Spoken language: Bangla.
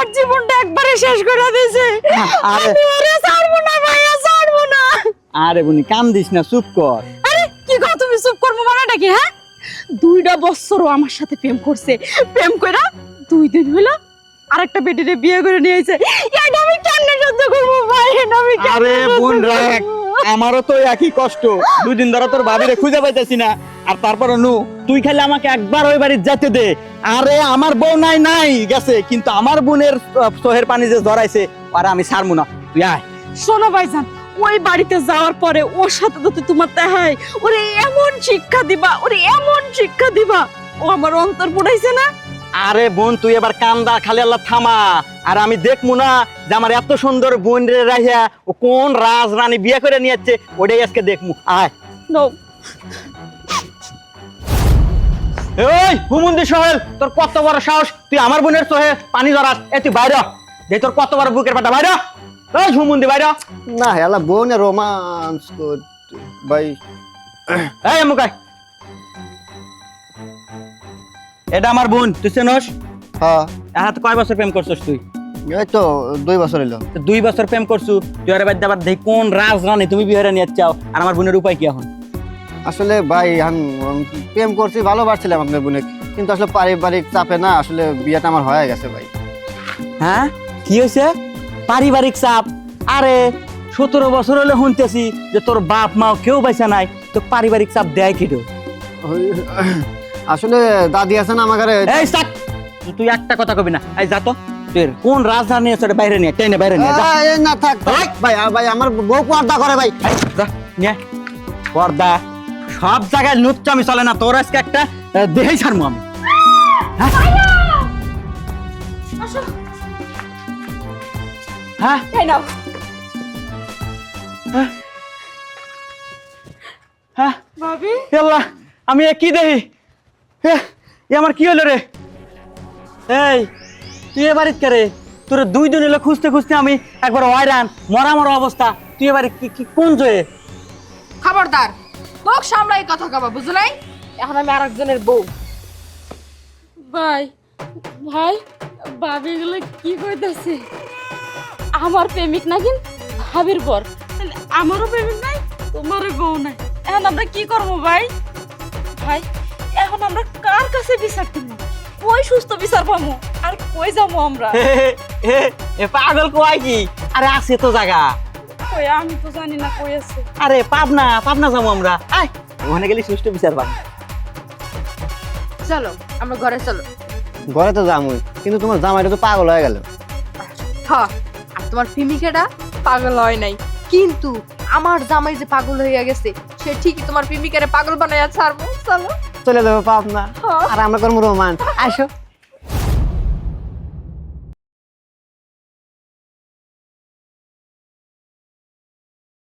আমার জীবনটা একবারে শেষ করে দিয়েছে। আরে আমি ওরে ছাড়বো না ভাইয়া, ছাড়বো না। আরে বুনি কান্দিস না, চুপ কর। আরে কি গো তুমি চুপ করবো মানেটা কি? হ্যাঁ, 2টা বছরও আমার সাথে প্রেম করছে, প্রেম কইরা 2 দিন হলো আরেকটা বেটিরে বিয়ে করে নিয়ে আইছে। এটা আমি কেমনে সহ্য করবো ভাই? এটা আমি কেমনে আরে সহ্য বোন করবো? রাখ, আমারও তো একই কষ্ট। 2 দিন ধরে তোর ভাবিরে খুঁজে পাইতেছি না, আর তারপরে নু তুই খালি আমাকে একবার ওই বাড়ি যেতে দে। আরে আমার বউ নাই নাই গেছে, কিন্তু আমার বোনের চোহের পানি যে ধরাইছে আর আমি ছাড়বো না, তুই আয়। শোনো ভাইজান, ওই বাড়িতে যাওয়ার পরে ওর সাথে তো তোমার দেখাই, ওরে এমন শিক্ষা দিবা, ওরে এমন শিক্ষা দিবা, ও আমার অন্তর পুড়াইছে না। আরে বোন তুই এবার কান্দা খালি আল্লাহ থামা, আর আমি দেখবো না যে আমার এত সুন্দর বোন রে রাহিয়া ও কোন রাজরানী বিয়ে করে নিয়ে যাচ্ছে, ওটাই আজকে দেখবো। আয়। নো, এই হুমুন্দি সোহেল, তোর কত বড় সাহস, তুই আমার বোনের চোহে পানি ধরাস? এ তুই বাইরে যে, তোর কত বড় বুকের পাটা, বাইরে। এই হুমুন্দি বাইরে। না হেলা বোনে রোমান্স করতে ভাই। এই মুকাই, এটা আমার বোন, তুই চেনস? হ্যাঁ, তো কয় বছর প্রেম করছিস তুই? এই তো 2 বছর হইলো। তো 2 বছর প্রেম করছু, তুই আরে বাদ আবার দেখি কোন রাজরানী তুমি বিয়ে নিয়ে চাও, আর আমার বোনের উপায় কি এখন? আসলে ভাই আমি প্রেম করছি, ভালোবাসছিলাম আপনার বোনে, কিন্তু আসলে পারিবারিক চাপে না আসলে বিয়েটা আমার হয়ে গেছে ভাই। হ্যাঁ, কি হয়েছে? পারিবারিক চাপ? আরে 17 বছর হলে শুনতেছি যে তোর বাপ মাও কেউ বাইসা নাই, তো পারিবারিক চাপ দেয় কি? আসলে দাদি আছে না আমার ঘরে। এই সাক, তুই একটা কথা কবি না। এই যা তো, তুই কোন রাজধানী আছে ওটা বাইরে নিয়ে, টেনে বাইরে নিয়ে যা। এই না থাক থাক, ভাই ভাই আমার বউ পর্দা করে ভাই। এই, যা নিয়ে আয়। পর্দা সব জায়গায় লুচ্চামি চলে না, তোর আজকে একটা দেহেই ছাড়বো আমি। হ্যাঁ আসো, হ্যাঁ এই নাও। হ্যাঁ, ভাবি, আল্লাহ, আমি এ কি দেখি? এ আমার কি হলো রে? এই তুই এবারে কে রে? তোর 2 দিন হলো খুঁজতে খুঁজতে আমি একবার হয়রান, মরা মরা অবস্থা। তুই এবারে কি কোন জয়ে? খবরদার, মুখ সামলাই কথা কবা, বুঝো নাই? এখন আমি আরেকজনের বউ। ভাই ভাই, ভাবি এগুলো কি কইতাছে? আমার প্রেমিক নাকি ভাবির বর, তাহলে আমারও প্রেমিক নাই, তোমারও বউ নাই। এখন আমরা কি করবো ভাই? ভাই এখন আমরা কার কাছে বিচার দিব? কই সুস্থ বিচার পাবো আর কই যাবো আমরা? এ পাগল কয় কি? আরে আছে তো জায়গা। কই আমি তো জানি না কই আছে। আরে পাবনা পাবনা যাবো আমরা, আয় ওখানে গেলে সুষ্ঠু বিচার পাবো। চলো আমরা ঘরে চলো। ঘরে তো যামই, কিন্তু তোমার জামাইটা তো পাগল হয়ে গেল। হ্যাঁ, আর তোমার প্রেমিকেটা পাগল হয় নাই, কিন্তু আমার জামাই যে পাগল হইয়া গেছে, সে ঠিকই তোমার প্রেমিকারে পাগল বানাইয়া ছাড়বো। চলো চলে যাবো পাবনা, হ্যাঁ। আর আমরা করবো রোমান্স। আসো।